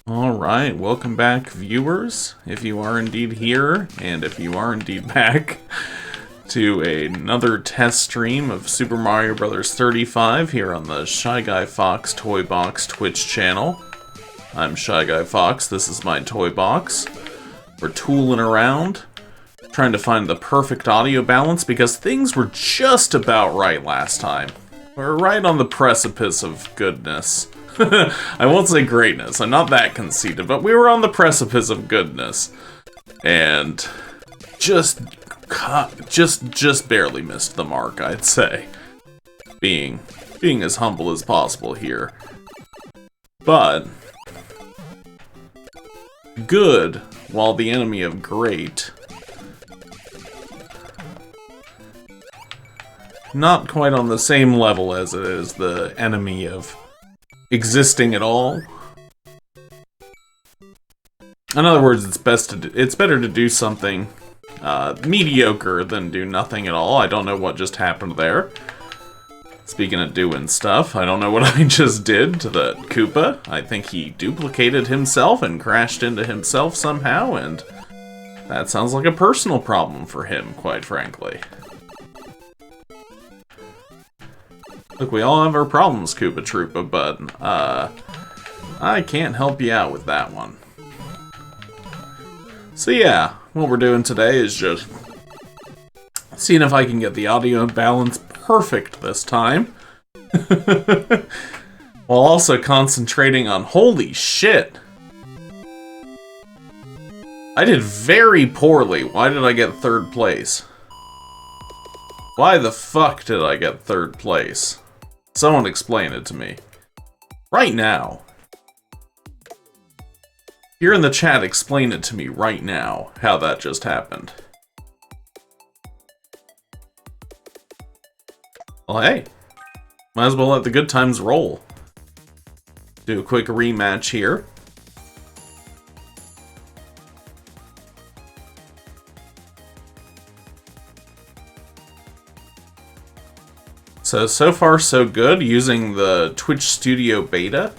Alright, welcome back, viewers, if you are indeed here, and if you are indeed back, to another test stream of Super Mario Bros. 35 here on the Shy Guy Fox Toy Box Twitch channel. I'm Shy Guy Fox, this is my toy box. We're tooling around, trying to find the perfect audio balance, because things were just about right last time. We're right on the precipice of goodness. I won't say greatness, I'm not that conceited, but we were on the precipice of goodness. And just barely missed the mark, I'd say. Being as humble as possible here. But good, while the enemy of great. Not quite on the same level as it is the enemy of existing at all. In other words, it's better to do something mediocre than do nothing at all. I don't know what just happened there. Speaking of doing stuff, I don't know what I just did to the Koopa. I think he duplicated himself and crashed into himself somehow, and that sounds like a personal problem for him, quite frankly. Look, we all have our problems, Koopa Troopa, but, I can't help you out with that one. So yeah, what we're doing today is just seeing if I can get the audio balance perfect this time. While also concentrating on, holy shit! I did very poorly. Why did I get third place? Why the fuck did I get third place? Someone explain it to me. Right now. Here in the chat, explain it to me right now, how that just happened. Well, hey. Might as well let the good times roll. Do a quick rematch here. So far so good, using the Twitch Studio Beta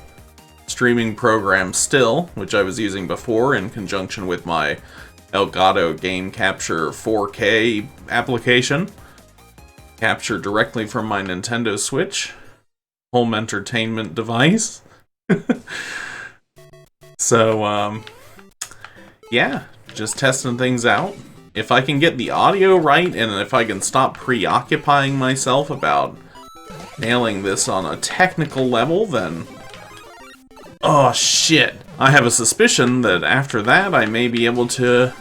streaming program still, which I was using before in conjunction with my Elgato Game Capture 4K application. Captured directly from my Nintendo Switch. Home entertainment device. So, yeah, just testing things out. If I can get the audio right, and if I can stop preoccupying myself about nailing this on a technical level, then... Oh, shit. I have a suspicion that after that I may be able to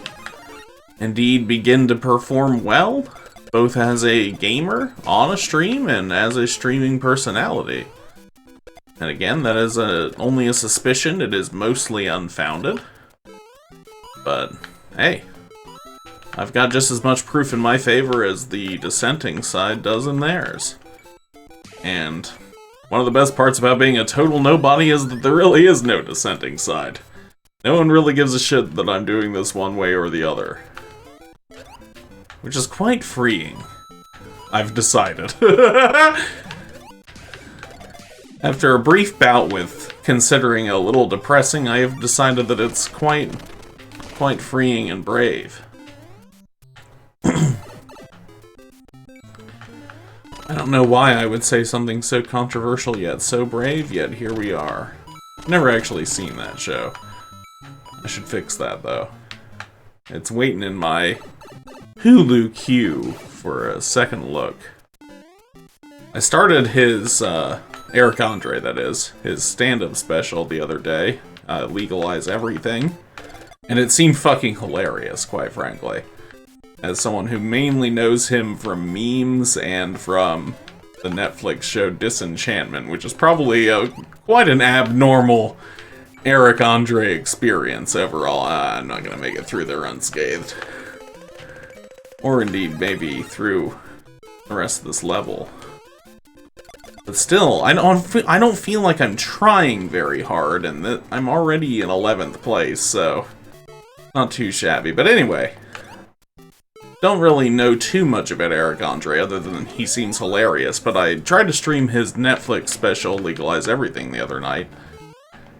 indeed begin to perform well, both as a gamer on a stream and as a streaming personality. And again, that is only a suspicion. It is mostly unfounded. But, hey. I've got just as much proof in my favor as the dissenting side does in theirs. And one of the best parts about being a total nobody is that there really is no dissenting side. No one really gives a shit that I'm doing this one way or the other. Which is quite freeing. I've decided. After a brief bout with considering a little depressing, I have decided that it's quite freeing and brave. I don't know why I would say something so controversial yet so brave, yet here we are. Never actually seen that show. I should fix that, though. It's waiting in my Hulu queue for a second look. I started his, Eric Andre, that is, his stand-up special the other day, Legalize Everything, and it seemed fucking hilarious, quite frankly. As someone who mainly knows him from memes and from the Netflix show Disenchantment, which is probably quite an abnormal Eric Andre experience overall. I'm not going to make it through there unscathed. Or indeed, maybe through the rest of this level. But still, I don't feel like I'm trying very hard, and that I'm already in 11th place, so not too shabby. But anyway, don't really know too much about Eric Andre, other than he seems hilarious, but I tried to stream his Netflix special, Legalize Everything, the other night.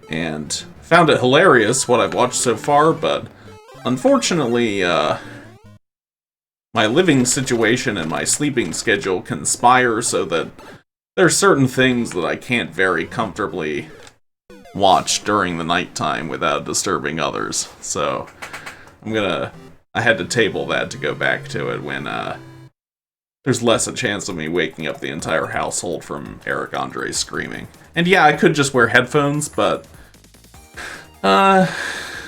and found it hilarious, what I've watched so far, but unfortunately, my living situation and my sleeping schedule conspire so that there's certain things that I can't very comfortably watch during the nighttime without disturbing others. So I had to table that to go back to it when there's less a chance of me waking up the entire household from Eric Andre screaming. And yeah, I could just wear headphones, but I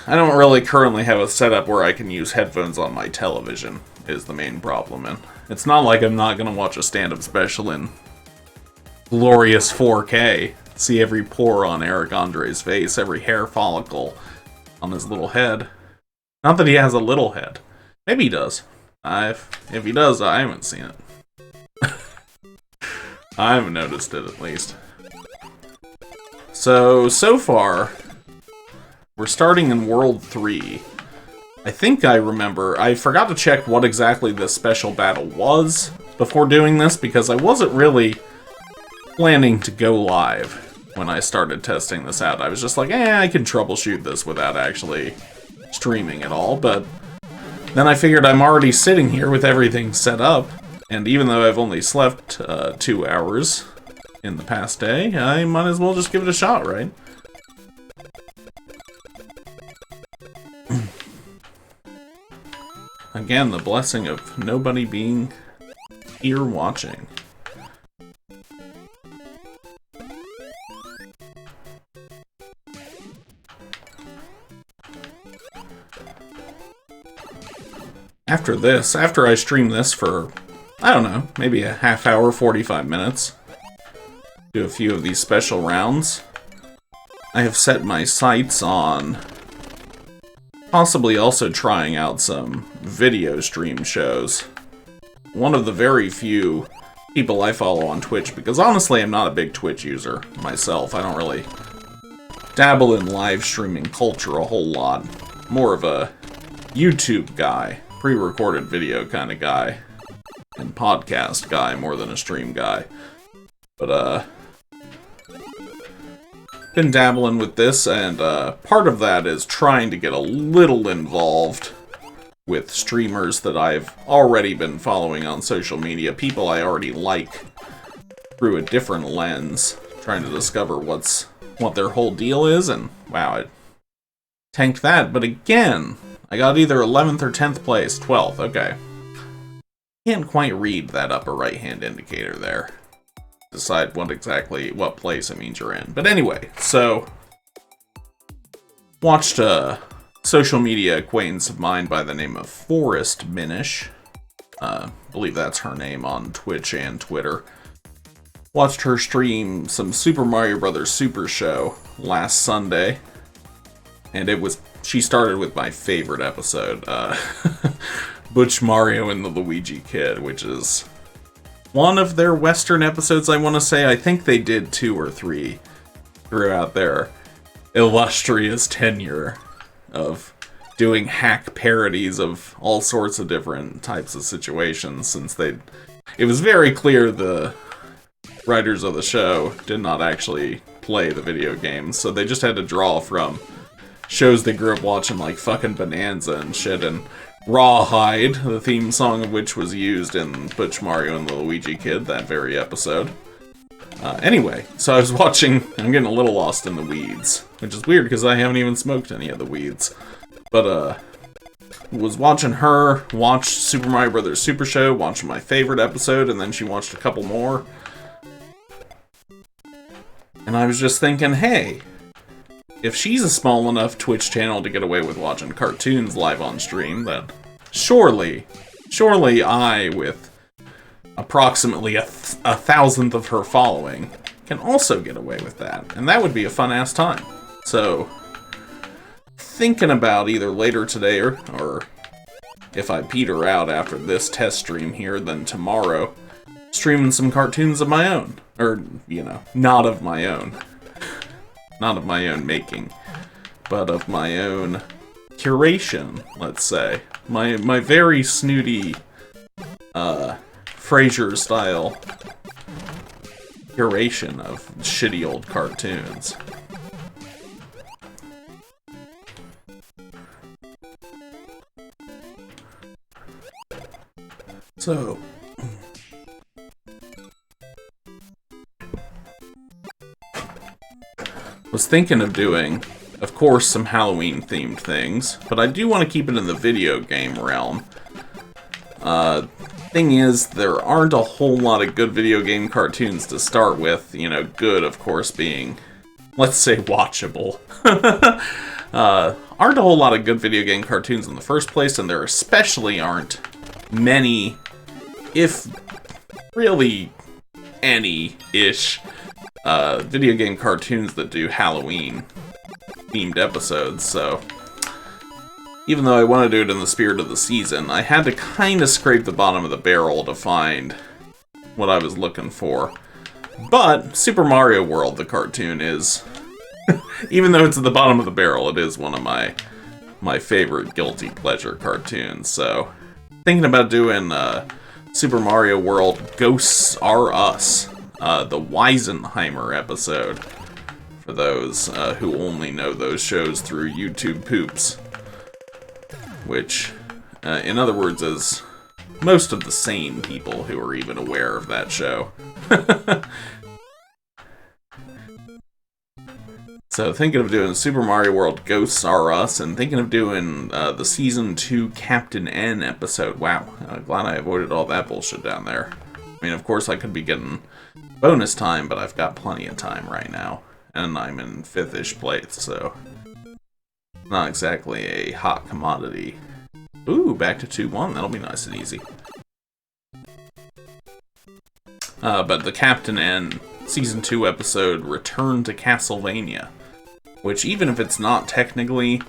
don't really currently have a setup where I can use headphones on my television, is the main problem. And it's not like I'm not going to watch a stand-up special in glorious 4K. See every pore on Eric Andre's face, every hair follicle on his little head. Not that he has a little head. Maybe he does. If he does, I haven't seen it. I haven't noticed it, at least. So far, we're starting in World 3. I think I remember. I forgot to check what exactly this special battle was before doing this, because I wasn't really planning to go live when I started testing this out. I was just like, I can troubleshoot this without actually streaming at all, but then I figured I'm already sitting here with everything set up, and even though I've only slept 2 hours in the past day, I might as well just give it a shot, right? Again, the blessing of nobody being here watching. After I stream this for, I don't know, maybe a half hour, 45 minutes, do a few of these special rounds, I have set my sights on possibly also trying out some video stream shows. One of the very few people I follow on Twitch, because honestly I'm not a big Twitch user myself. I don't really dabble in live streaming culture a whole lot. More of a YouTube guy. Pre-recorded video kind of guy, and podcast guy more than a stream guy. But, been dabbling with this, and part of that is trying to get a little involved with streamers that I've already been following on social media, people I already like, through a different lens, trying to discover what their whole deal is, and wow, I tanked that, but again, I got either 11th or 10th place. 12th, okay. Can't quite read that upper right-hand indicator there. Decide what place it means you're in. But anyway, so watched a social media acquaintance of mine by the name of Forest Minish. Believe that's her name on Twitch and Twitter. Watched her stream some Super Mario Bros. Super Show last Sunday. And she started with my favorite episode, Butch Mario and the Luigi Kid, which is one of their Western episodes, I want to say. I think they did 2 or 3 throughout their illustrious tenure of doing hack parodies of all sorts of different types of situations, since it was very clear the writers of the show did not actually play the video games, so they just had to draw from shows they grew up watching, like fucking Bonanza and shit, and Rawhide, the theme song of which was used in Butch Mario and the Luigi Kid, that very episode. Anyway, so I was watching, I'm getting a little lost in the weeds, which is weird because I haven't even smoked any of the weeds. But, was watching her watch Super Mario Bros. Super Show, watching my favorite episode, and then she watched a couple more. And I was just thinking, hey, if she's a small enough Twitch channel to get away with watching cartoons live on stream, then surely I, with approximately a thousandth of her following, can also get away with that. And that would be a fun-ass time. So, thinking about either later today or if I peter out after this test stream here, then tomorrow, streaming some cartoons of my own. Or, not of my own. Not of my own making, but of my own curation, let's say. My very snooty, Frasier-style curation of shitty old cartoons. So, was thinking of doing, of course, some Halloween-themed things, but I do want to keep it in the video game realm. Thing is, there aren't a whole lot of good video game cartoons to start with, you know, good, of course, being, let's say, watchable. Aren't a whole lot of good video game cartoons in the first place, and there especially aren't many, if really any-ish, video game cartoons that do Halloween-themed episodes, so even though I want to do it in the spirit of the season, I had to kind of scrape the bottom of the barrel to find what I was looking for. But Super Mario World, the cartoon, is, even though it's at the bottom of the barrel, it is one of my favorite guilty pleasure cartoons, so thinking about doing Super Mario World Ghosts Are Us, the Weisenheimer episode, for those who only know those shows through YouTube poops. Which, in other words, is most of the sane people who are even aware of that show. So, thinking of doing Super Mario World Ghosts Are Us, and thinking of doing the Season 2 Captain N episode. Wow, glad I avoided all that bullshit down there. I mean, of course I could be getting bonus time, but I've got plenty of time right now. And I'm in 5th-ish place, so not exactly a hot commodity. Ooh, back to 2-1. That'll be nice and easy. But the Captain N Season 2 episode, Return to Castlevania, which, even if it's not technically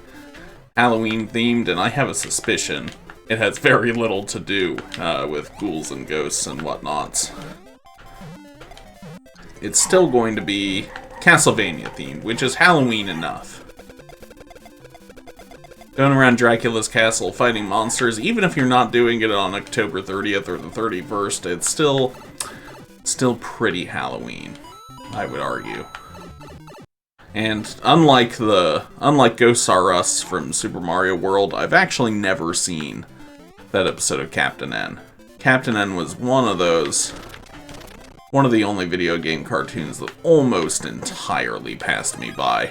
Halloween-themed, and I have a suspicion, it has very little to do with ghouls and ghosts and whatnots. It's still going to be Castlevania-themed, which is Halloween enough. Going around Dracula's castle fighting monsters, even if you're not doing it on October 30th or the 31st, it's still pretty Halloween, I would argue. And unlike Ghosts Are Us from Super Mario World, I've actually never seen that episode of Captain N. Captain N was one of the only video game cartoons that almost entirely passed me by.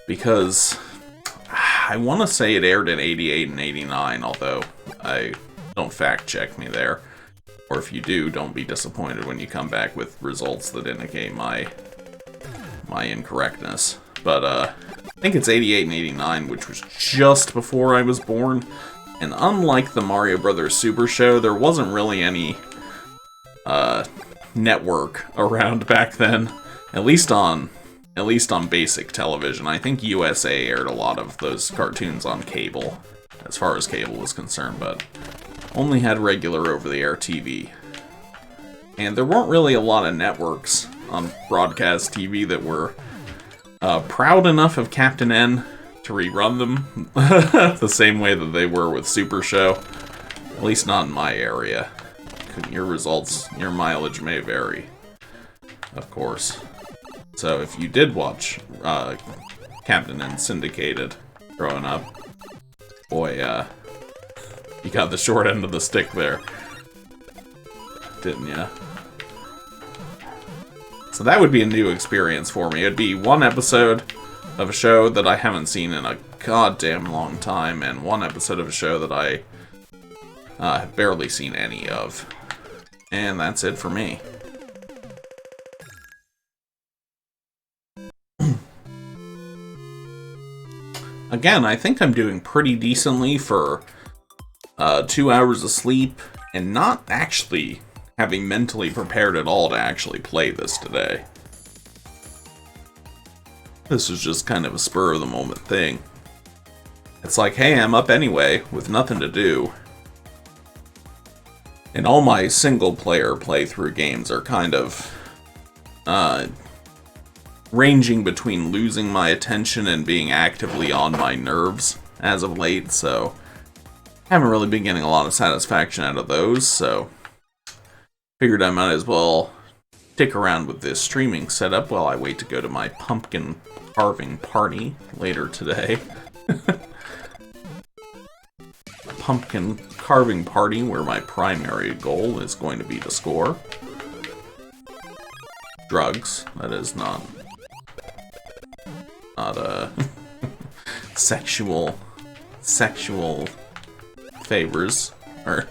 Because I want to say it aired in 88 and 89, although don't fact check me there. Or if you do, don't be disappointed when you come back with results that indicate my incorrectness. But I think it's 88 and 89, which was just before I was born. And unlike the Mario Brothers Super Show, there wasn't really any network around back then, at least on basic television. I think USA aired a lot of those cartoons on cable, as far as cable was concerned, but only had regular over-the-air TV. And there weren't really a lot of networks on broadcast TV that were proud enough of Captain N to rerun them the same way that they were with Super Show. At least not in my area. Your results, your mileage may vary, of course. So if you did watch Captain N syndicated growing up, boy, you got the short end of the stick there, didn't ya? So that would be a new experience for me. It'd be one episode of a show that I haven't seen in a goddamn long time, and one episode of a show that I have barely seen any of. And that's it for me. Again, I think I'm doing pretty decently for 2 hours of sleep, and not actually having mentally prepared at all to actually play this today. This was just kind of a spur-of-the-moment thing. It's like, hey, I'm up anyway, with nothing to do. And all my single-player playthrough games are kind of ranging between losing my attention and being actively on my nerves as of late, so haven't really been getting a lot of satisfaction out of those, so figured I might as well stick around with this streaming setup while I wait to go to my pumpkin carving party later today. Pumpkin carving party where my primary goal is going to be to score. Drugs, that is not sexual favors, or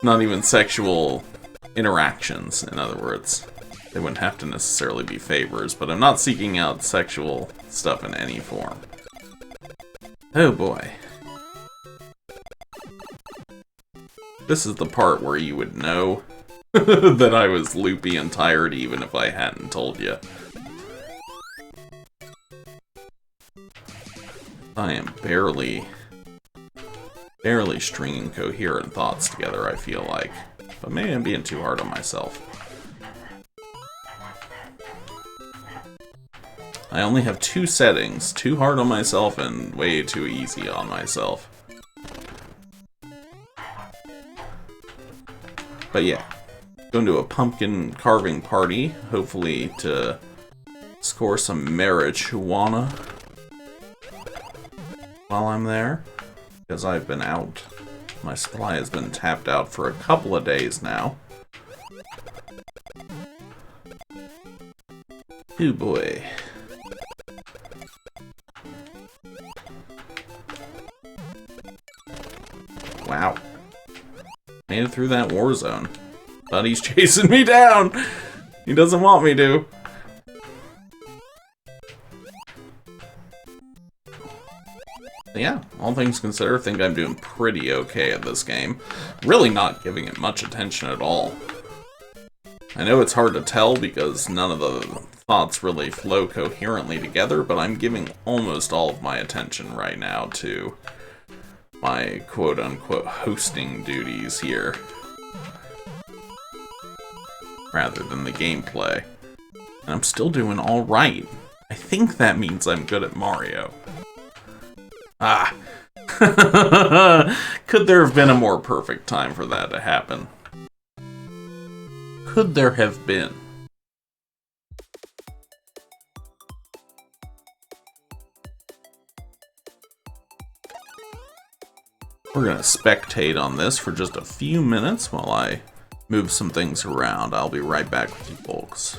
not even sexual interactions, in other words. They wouldn't have to necessarily be favors, but I'm not seeking out sexual stuff in any form. Oh boy. This is the part where you would know that I was loopy and tired even if I hadn't told you. I am barely stringing coherent thoughts together, I feel like. But maybe I'm being too hard on myself. I only have 2 settings, too hard on myself and way too easy on myself. But yeah, going to a pumpkin carving party, hopefully to score some marijuana while I'm there, because I've been out. My supply has been tapped out for a couple of days now. Oh boy. Wow. Made it through that war zone. But he's chasing me down! He doesn't want me to. Yeah, all things considered, I think I'm doing pretty okay at this game. Really not giving it much attention at all. I know it's hard to tell because none of the thoughts really flow coherently together, but I'm giving almost all of my attention right now to my quote-unquote hosting duties here, rather than the gameplay. And I'm still doing alright. I think that means I'm good at Mario. Ah. Could there have been a more perfect time for that to happen? Could there have been? We're gonna spectate on this for just a few minutes while I move some things around. I'll be right back with you folks.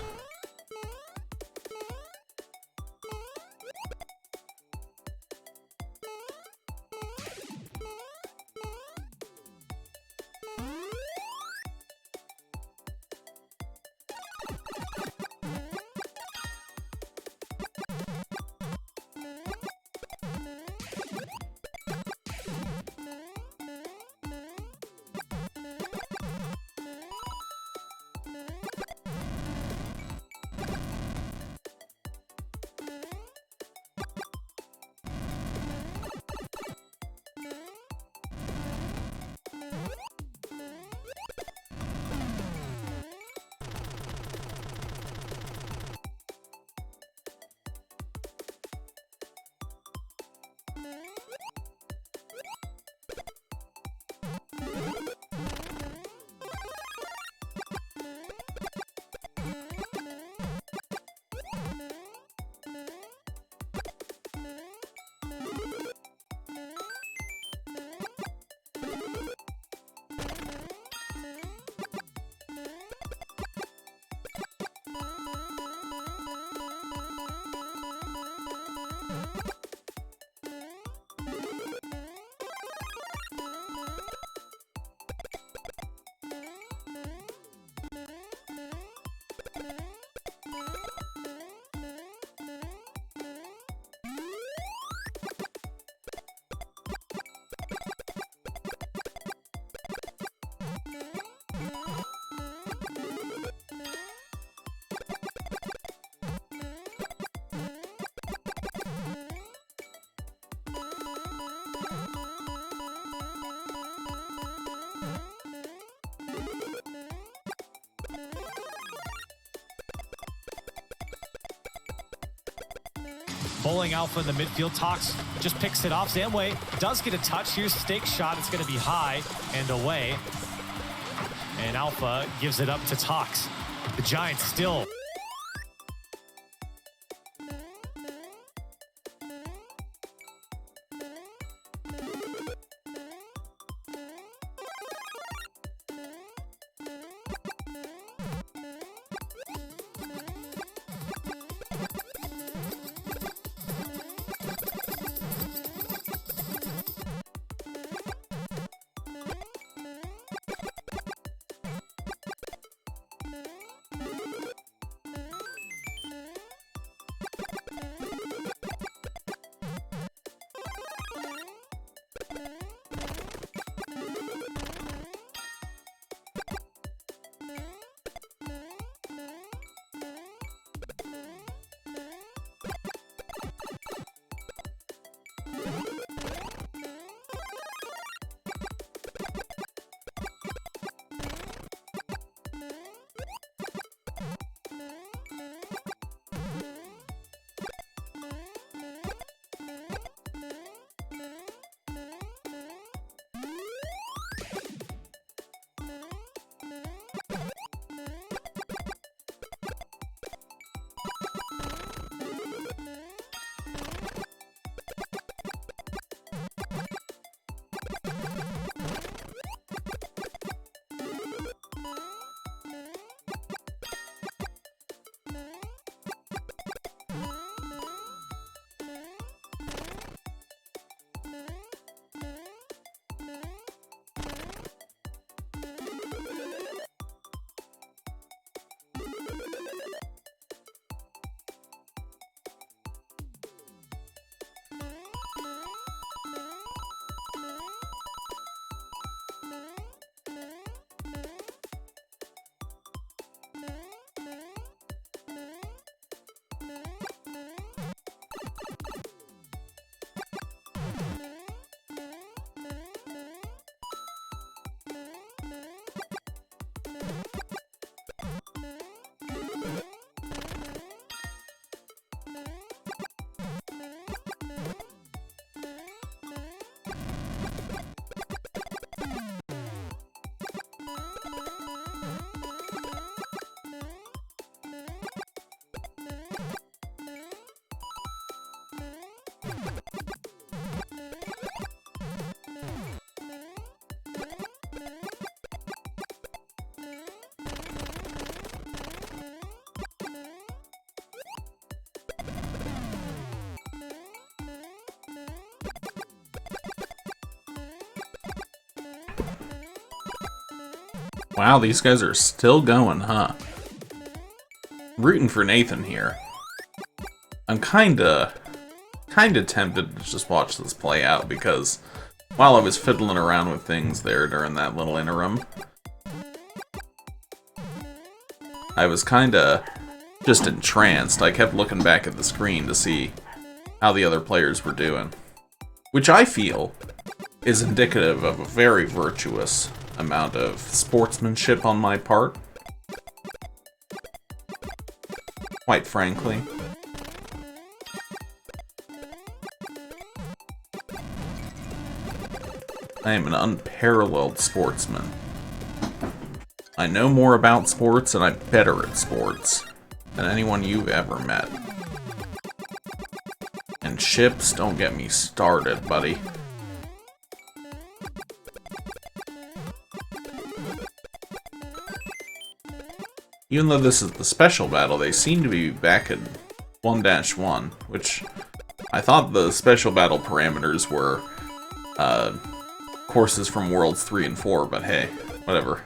Bowling Alpha in the midfield. Tox just picks it off. Zamway does get a touch. Here's a stake shot. It's going to be high and away. And Alpha gives it up to Tox. The Giants still. Wow, these guys are still going, huh? Rooting for Nathan here. I'm kinda tempted to just watch this play out because while I was fiddling around with things there during that little interim, I was kinda just entranced. I kept looking back at the screen to see how the other players were doing, which I feel is indicative of a very virtuous amount of sportsmanship on my part. Quite frankly. I am an unparalleled sportsman. I know more about sports and I'm better at sports than anyone you've ever met. And ships, don't get me started, buddy. Even though this is the special battle, they seem to be back at 1-1, which I thought the special battle parameters were courses from Worlds 3 and 4, but hey, whatever.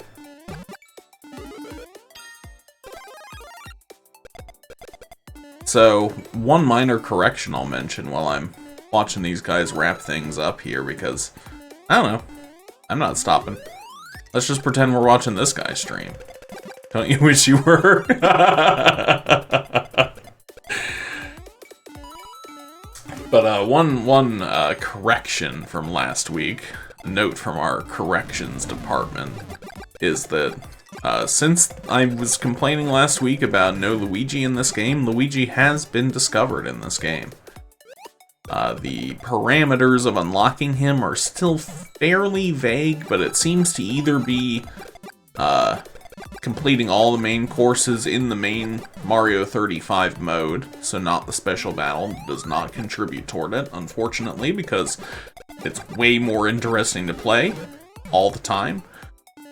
So, one minor correction I'll mention while I'm watching these guys wrap things up here, because, I don't know, I'm not stopping. Let's just pretend we're watching this guy stream. Don't you wish you were? But one correction from last week, a note from our corrections department, is that since I was complaining last week about no Luigi in this game, Luigi has been discovered in this game. The parameters of unlocking him are still fairly vague, but it seems to either be completing all the main courses in the main Mario 35 mode, so not the special battle, does not contribute toward it, unfortunately, because it's way more interesting to play all the time.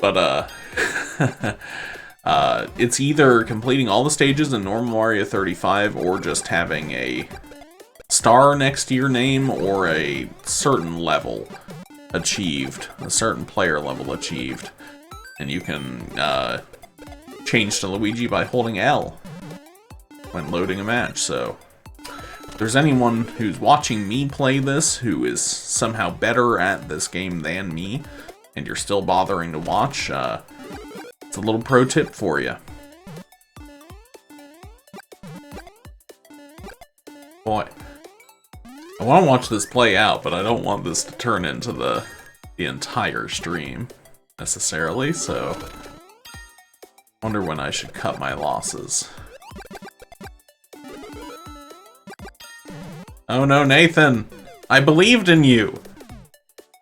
But, it's either completing all the stages in normal Mario 35 or just having a star next to your name or a certain level achieved, a certain player level achieved. And you can change to Luigi by holding L when loading a match. So if there's anyone who's watching me play this who is somehow better at this game than me, and you're still bothering to watch, it's a little pro tip for you. Boy, I want to watch this play out, but I don't want this to turn into the entire stream necessarily, so wonder when I should cut my losses. Oh no, Nathan! I believed in you!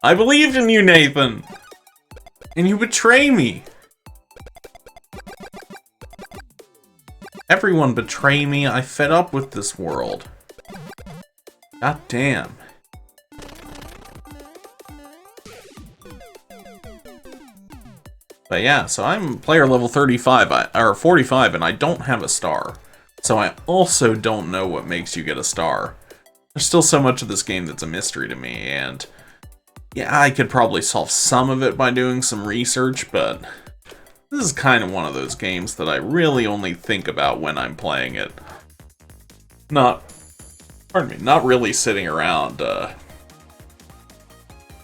I believed in you, Nathan! And you betray me! Everyone betray me. I fed up with this world. God damn. But yeah, so I'm player level 35, or 45, and I don't have a star. So I also don't know what makes you get a star. There's still so much of this game that's a mystery to me, and yeah, I could probably solve some of it by doing some research, but this is kind of one of those games that I really only think about when I'm playing it. Not really sitting around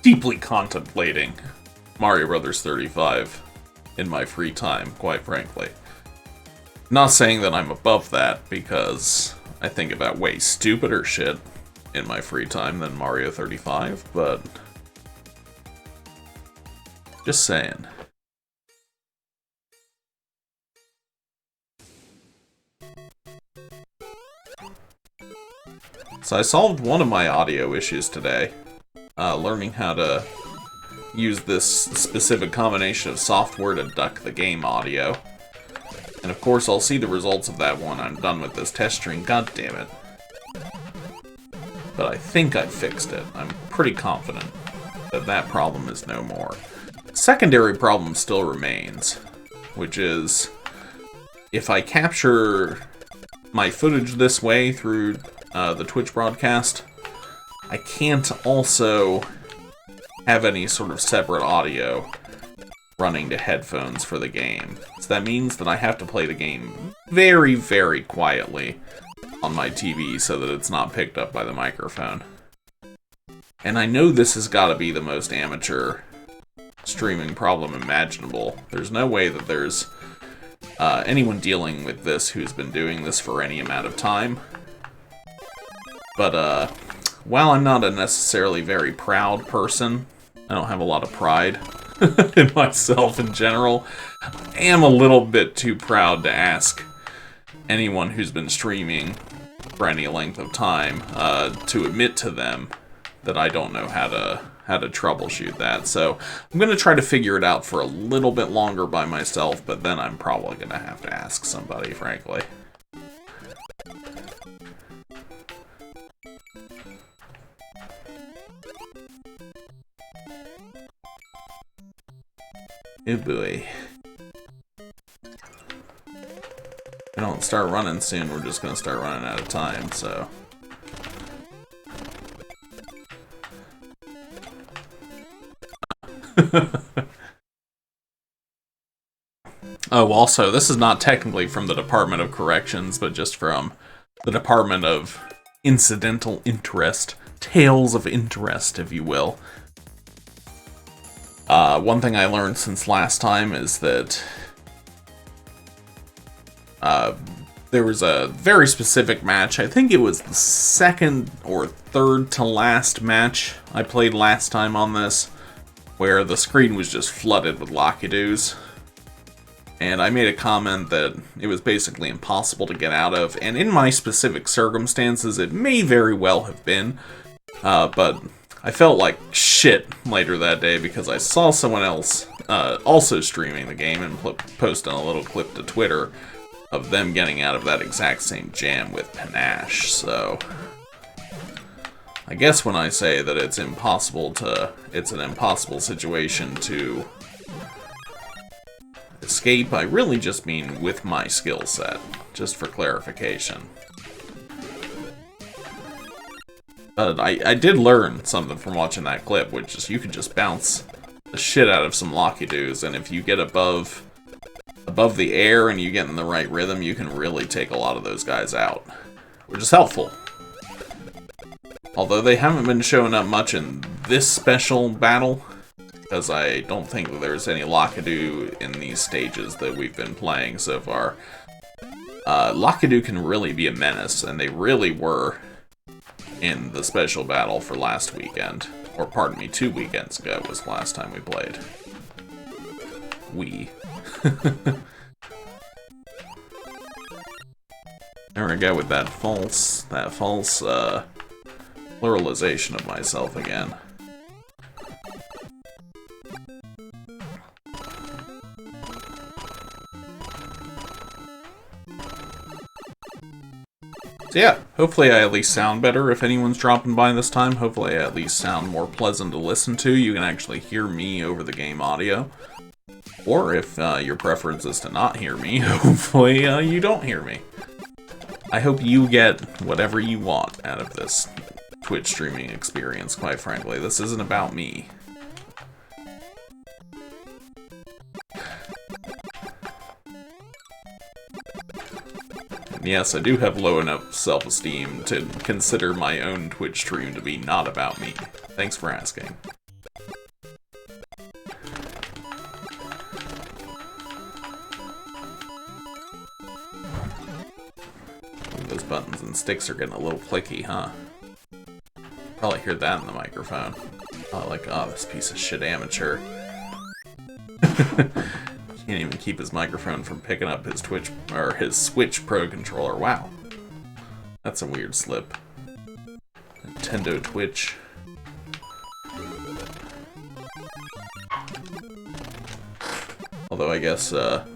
deeply contemplating Mario Bros. 35 in my free time, quite frankly. Not saying that I'm above that, because I think about way stupider shit in my free time than Mario 35, but just saying. So I solved one of my audio issues today, learning how to use this specific combination of software to duck the game audio. And of course I'll see the results of that when I'm done with this test stream, god damn it. But I think I fixed it. I'm pretty confident that that problem is no more. Secondary problem still remains, which is if I capture my footage this way through the Twitch broadcast, I can't also have any sort of separate audio running to headphones for the game. So that means that I have to play the game very, very quietly on my TV so that it's not picked up by the microphone. And I know this has got to be the most amateur streaming problem imaginable. There's no way that there's anyone dealing with this who's been doing this for any amount of time. But while I'm not a necessarily very proud person, I don't have a lot of pride in myself in general, I am a little bit too proud to ask anyone who's been streaming for any length of time to admit to them that I don't know how to troubleshoot that. So I'm going to try to figure it out for a little bit longer by myself, but then I'm probably going to have to ask somebody, frankly. Oh boy. If we don't start running soon, we're just going to start running out of time, so... Oh, also, this is not technically from the Department of Corrections, but just from the Department of Incidental Interest. Tales of Interest, if you will. One thing I learned since last time is that there was a very specific match. I think it was the second or third to last match I played last time on this, where the screen was just flooded with Lakidoos. And I made a comment that it was basically impossible to get out of, and in my specific circumstances, it may very well have been, but I felt like shit later that day because I saw someone else also streaming the game and posting a little clip to Twitter of them getting out of that exact same jam with panache, so... I guess when I say that it's an impossible situation to escape, I really just mean with my skill set, just for clarification. But I did learn something from watching that clip, which is you can just bounce the shit out of some Lakidoos, and if you get above the air and you get in the right rhythm, you can really take a lot of those guys out, which is helpful. Although they haven't been showing up much in this special battle, because I don't think that there's any Lakidou in these stages that we've been playing so far. Lakidou can really be a menace, and they really were in the special battle for last weekend. Or pardon me, 2 weekends ago was the last time we played. There we go with that false pluralization of myself again. So yeah, hopefully I at least sound better if anyone's dropping by this time. Hopefully I at least sound more pleasant to listen to. You can actually hear me over the game audio. Or if your preference is to not hear me, hopefully you don't hear me. I hope you get whatever you want out of this Twitch streaming experience, quite frankly. This isn't about me. And yes, I do have low enough self-esteem to consider my own Twitch stream to be not about me. Thanks for asking. Those buttons and sticks are getting a little clicky, huh? Probably heard that in the microphone. Oh, like, oh, this piece of shit amateur. Can't even keep his microphone from picking up his his Switch Pro controller. Wow. That's a weird slip. Nintendo Twitch. Although I guess, that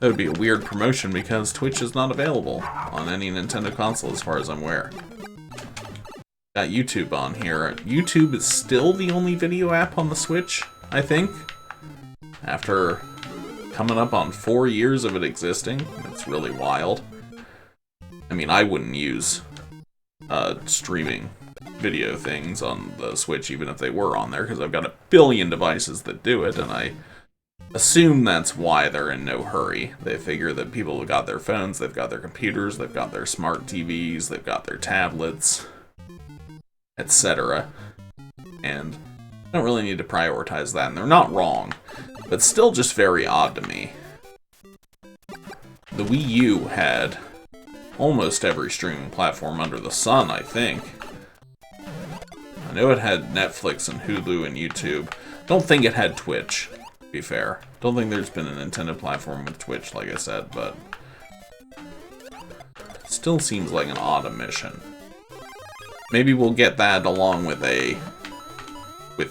would be a weird promotion because Twitch is not available on any Nintendo console as far as I'm aware. Got YouTube on here. YouTube is still the only video app on the Switch, I think. After coming up on 4 years of it existing. It's really wild. I mean, I wouldn't use streaming video things on the Switch even if they were on there, because I've got a billion devices that do it, and I assume that's why they're in no hurry. They figure that people have got their phones, they've got their computers, they've got their smart TVs, they've got their tablets, etc. And don't really need to prioritize that, and they're not wrong, but still just very odd to me. The Wii U had almost every streaming platform under the sun, I think. I know it had Netflix and Hulu and YouTube. Don't think it had Twitch, to be fair. Don't think there's been a Nintendo platform with Twitch, like I said, but still seems like an odd omission. Maybe we'll get that along with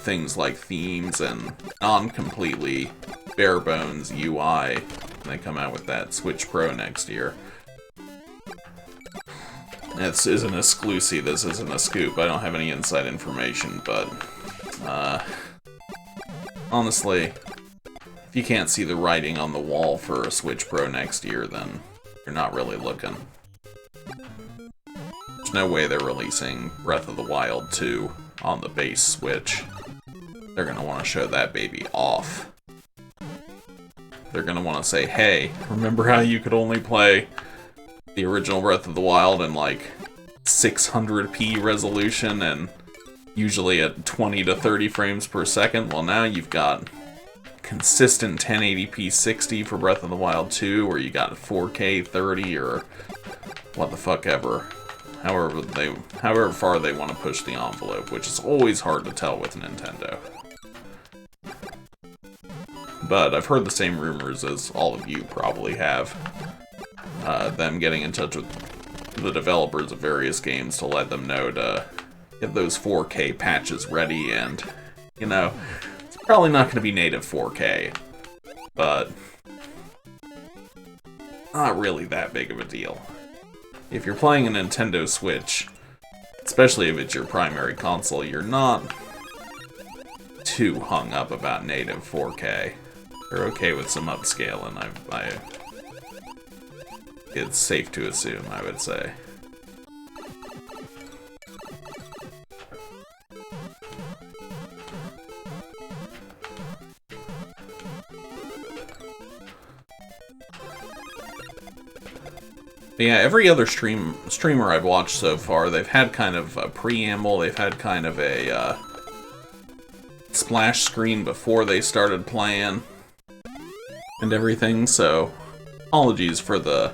things like themes and non-completely bare bones UI when they come out with that Switch Pro next year. This isn't exclusive, this isn't a scoop, I don't have any inside information, but honestly, if you can't see the writing on the wall for a Switch Pro next year, then you're not really looking. There's no way they're releasing Breath of the Wild 2 on the base Switch. They're gonna want to show that baby off. They're gonna want to say, hey, remember how you could only play the original Breath of the Wild in like 600p resolution and usually at 20 to 30 frames per second? Well, now you've got consistent 1080p 60 for Breath of the Wild 2, or you got 4K 30, or what the fuck ever. However far they want to push the envelope, which is always hard to tell with Nintendo. But I've heard the same rumors as all of you probably have. Them getting in touch with the developers of various games to let them know to get those 4K patches ready, and, you know, it's probably not going to be native 4K, but not really that big of a deal. If you're playing a Nintendo Switch, especially if it's your primary console, you're not too hung up about native 4K. They're okay with some upscaling, it's safe to assume, I would say. But yeah, every other streamer I've watched so far, they've had kind of a preamble, they've had kind of a splash screen before they started playing and everything, so apologies for the...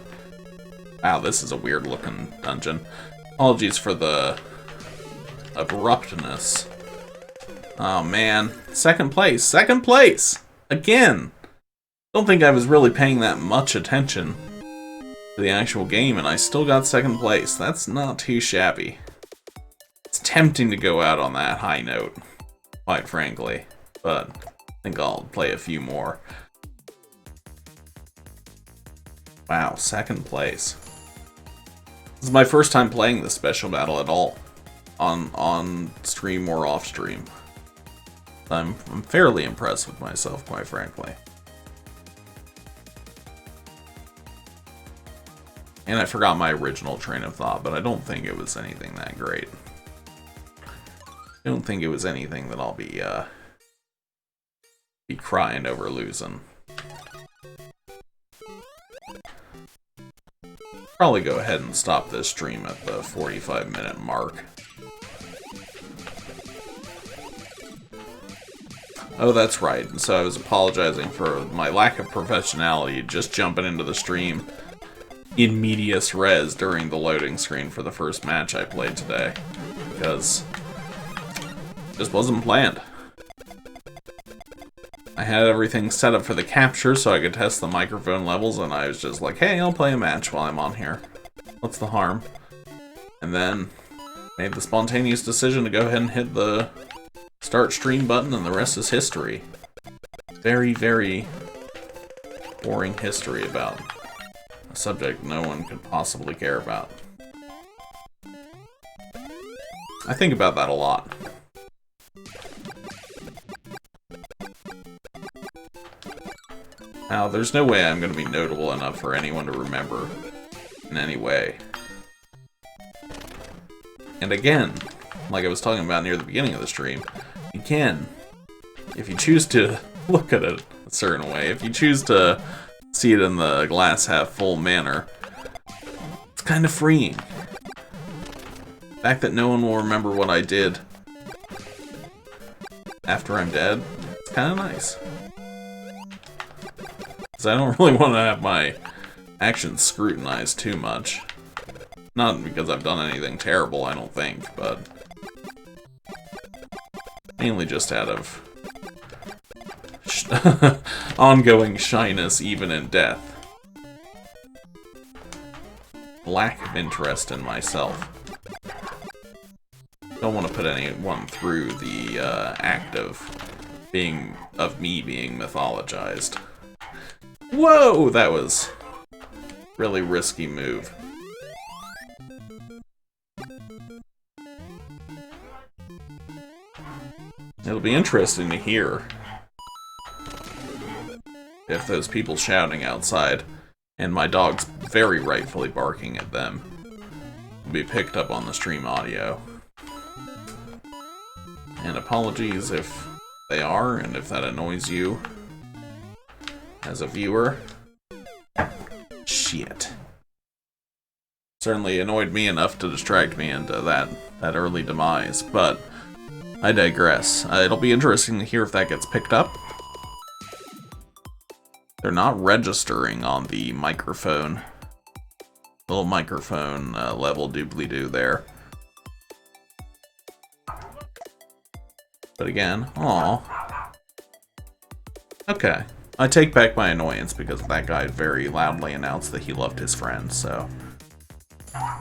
Wow, this is a weird looking dungeon. Apologies for the abruptness. Oh man, second place! Second place! Again! Don't think I was really paying that much attention to the actual game, and I still got second place. That's not too shabby. It's tempting to go out on that high note, quite frankly, but I think I'll play a few more. Wow, second place. This is my first time playing this special battle at all, on stream or off stream. I'm fairly impressed with myself, quite frankly. And I forgot my original train of thought, but I don't think it was anything that great. I don't think it was anything that I'll be crying over losing. Probably go ahead and stop this stream at the 45-minute mark. Oh, that's right. And so I was apologizing for my lack of professionality, just jumping into the stream in medias res during the loading screen for the first match I played today, because it just wasn't planned. I had everything set up for the capture so I could test the microphone levels, and I was just like, hey, I'll play a match while I'm on here. What's the harm? And then made the spontaneous decision to go ahead and hit the start stream button, and the rest is history. Very, very boring history about a subject no one could possibly care about. I think about that a lot. Now, there's no way I'm going to be notable enough for anyone to remember in any way. And again, like I was talking about near the beginning of the stream, again, if you choose to look at a certain way. If you choose to see it in the glass half full manner, it's kind of freeing. The fact that no one will remember what I did after I'm dead, it's kind of nice. Because I don't really want to have my actions scrutinized too much. Not because I've done anything terrible, I don't think, but mainly just out of ongoing shyness even in death. Lack of interest in myself. Don't want to put anyone through the act of me being mythologized. Whoa! That was a really risky move. It'll be interesting to hear if those people shouting outside and my dog's very rightfully barking at them will be picked up on the stream audio. And apologies if they are, and if that annoys you as a viewer. Shit. Certainly annoyed me enough to distract me into that early demise, but I digress. It'll be interesting to hear if that gets picked up. They're not registering on the microphone. Little microphone level doobly-doo there. But again, aw. Okay. I take back my annoyance because that guy very loudly announced that he loved his friend, so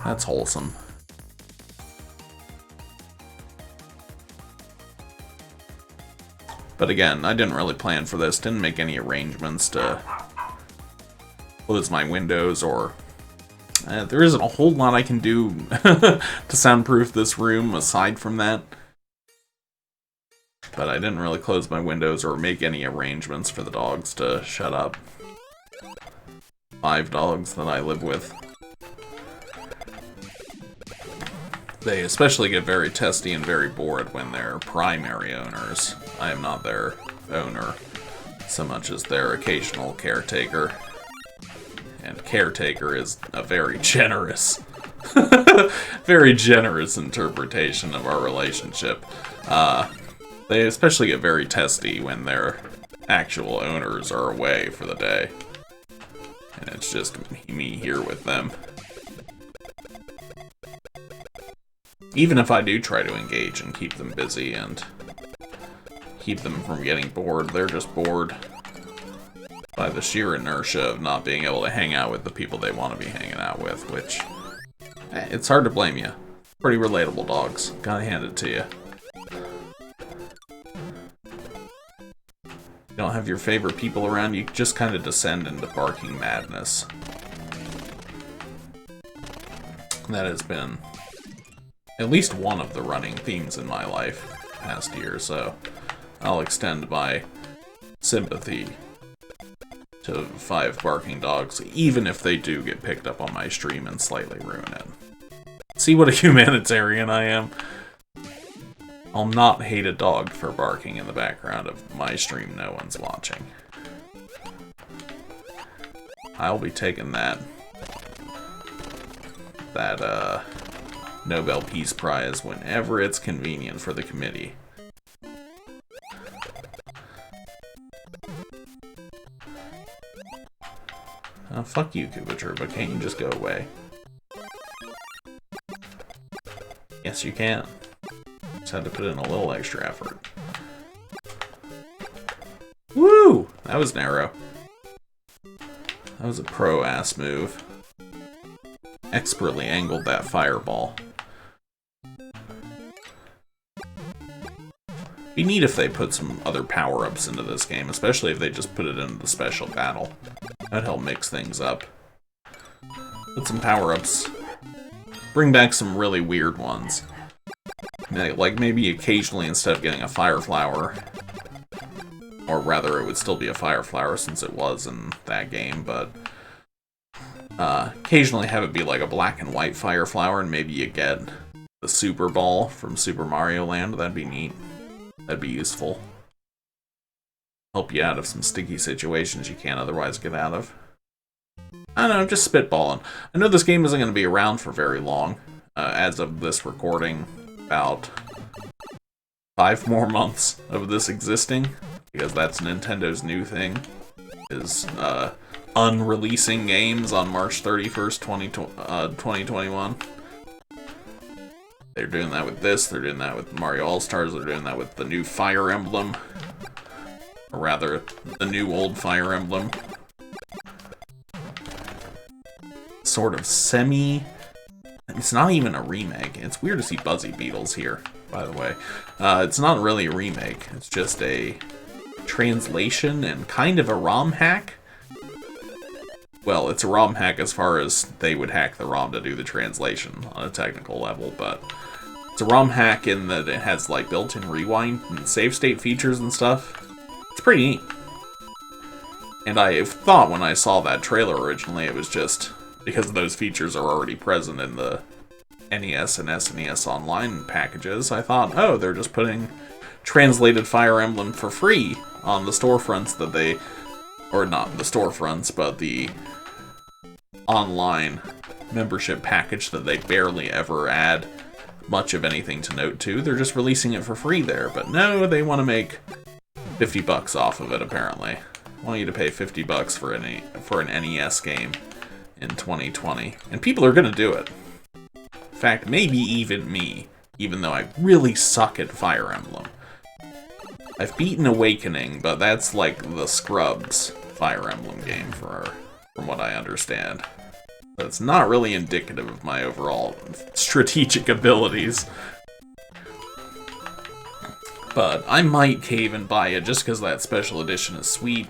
that's wholesome. But again, I didn't really plan for this, didn't make any arrangements to close my windows, or there isn't a whole lot I can do to soundproof this room aside from that. But I didn't really close my windows or make any arrangements for the dogs to shut up. 5 dogs that I live with. They especially get very testy and very bored when they're primary owners. I am not their owner so much as their occasional caretaker. And caretaker is a very generous, very generous interpretation of our relationship. They especially get very testy when their actual owners are away for the day. And it's just me here with them. Even if I do try to engage and keep them busy and keep them from getting bored, they're just bored by the sheer inertia of not being able to hang out with the people they want to be hanging out with, which, it's hard to blame you. Pretty relatable dogs. Gotta hand it to you. You don't have your favorite people around, you just kind of descend into barking madness. That has been at least one of the running themes in my life past year, so I'll extend my sympathy to 5 barking dogs, even if they do get picked up on my stream and slightly ruin it. See what a humanitarian I am? I'll not hate a dog for barking in the background of my stream no one's watching. I'll be taking that Nobel Peace Prize whenever it's convenient for the committee. Fuck you, Kubacher, but can't you just go away? Yes, you can. Just had to put in a little extra effort. Woo! That was narrow. That was a pro-ass move. Expertly angled that fireball. Be neat if they put some other power-ups into this game, especially if they just put it into the special battle. That'd help mix things up. Put some power-ups. Bring back some really weird ones. Like maybe occasionally instead of getting a fire flower, or rather it would still be a fire flower since it was in that game, but occasionally have it be like a black and white fire flower, and maybe you get the Super Ball from Super Mario Land. That'd be neat. That'd be useful. help you out of some sticky situations you can't otherwise get out of. I don't know, I'm just spitballing. I know this game isn't going to be around for very long. As of this recording, about 5 more months of this existing, because that's Nintendo's new thing, is unreleasing games on March 31st, 2021. They're doing that with this, they're doing that with Mario All-Stars, they're doing that with the new Fire Emblem. Or rather, the new old Fire Emblem. Sort of semi... It's not even a remake. It's weird to see Buzzy Beetles here, by the way. It's not really a remake. It's just a translation and kind of a ROM hack. Well, it's a ROM hack as far as they would hack the ROM to do the translation on a technical level, but it's a ROM hack in that it has like built-in rewind and save state features and stuff. It's pretty neat. And I thought when I saw that trailer originally, it was just because those features are already present in the NES and SNES Online packages. I thought, oh, they're just putting translated Fire Emblem for free on the storefronts that they... Or not the storefronts, but the online membership package that they barely ever add much of anything to note to. They're just releasing it for free there. But no, they want to make $50 off of it, apparently. I want you to pay $50 for an NES game in 2020. And people are going to do it. In fact, maybe even me, even though I really suck at Fire Emblem. I've beaten Awakening, but that's like the Scrubs Fire Emblem game from what I understand. But it's not really indicative of my overall strategic abilities. But I might cave and buy it just because that special edition is sweet.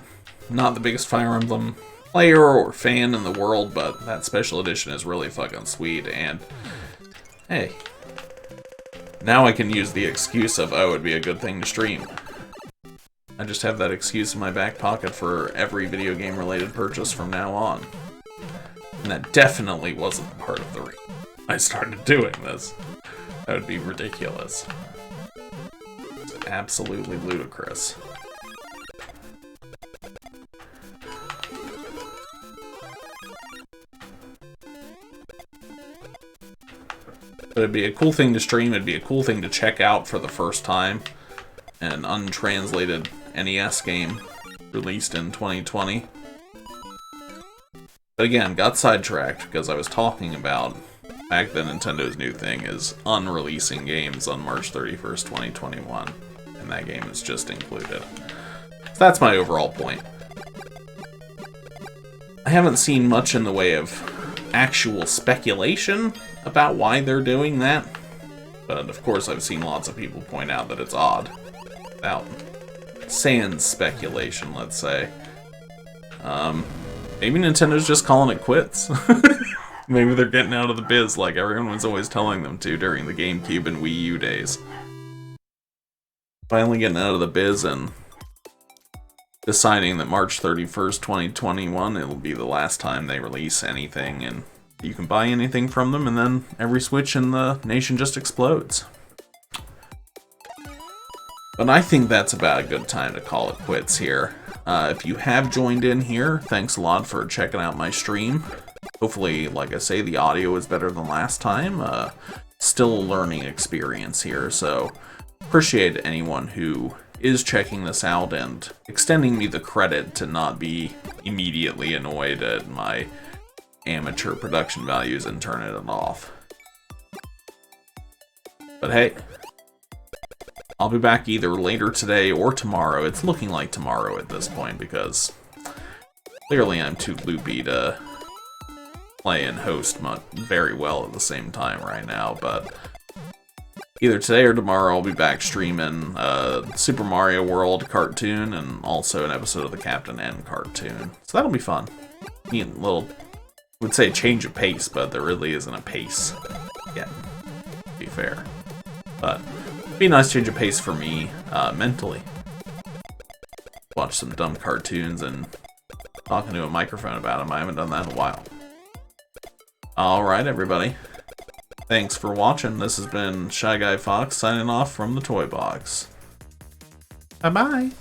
Not the biggest Fire Emblem player or fan in the world, but that special edition is really fucking sweet, and hey, now I can use the excuse of, oh, it'd be a good thing to stream. I just have that excuse in my back pocket for every video game related purchase from now on. And that definitely wasn't part of the reason I started doing this. That would be ridiculous. It's absolutely ludicrous. But it'd be a cool thing to stream, it'd be a cool thing to check out for the first time. An untranslated NES game released in 2020. But again, got sidetracked because I was talking about the fact that Nintendo's new thing is unreleasing games on March 31st, 2021. And that game is just included. So that's my overall point. I haven't seen much in the way of actual speculation about why they're doing that. But of course I've seen lots of people point out that it's odd. Without sans speculation, let's say. Maybe Nintendo's just calling it quits. Maybe they're getting out of the biz like everyone was always telling them to during the GameCube and Wii U days. Finally getting out of the biz and deciding that March 31st, 2021, it'll be the last time they release anything, and you can buy anything from them, and then every Switch in the nation just explodes. But I think that's about a good time to call it quits here. If you have joined in here, thanks a lot for checking out my stream. Hopefully, like I say, the audio is better than last time. Still a learning experience here, so appreciate anyone who is checking this out and extending me the credit to not be immediately annoyed at my amateur production values and turning it off. But hey, I'll be back either later today or tomorrow. It's looking like tomorrow at this point because clearly I'm too loopy to play and host very well at the same time right now, but either today or tomorrow I'll be back streaming Super Mario World cartoon and also an episode of the Captain N cartoon. So that'll be fun. Neat little, I would say change of pace, but there really isn't a pace yet, to be fair. But it'd be a nice change of pace for me mentally. Watch some dumb cartoons and talking to a microphone about them. I haven't done that in a while. Alright, everybody. Thanks for watching. This has been Shy Guy Fox signing off from the Toy Box. Bye-bye.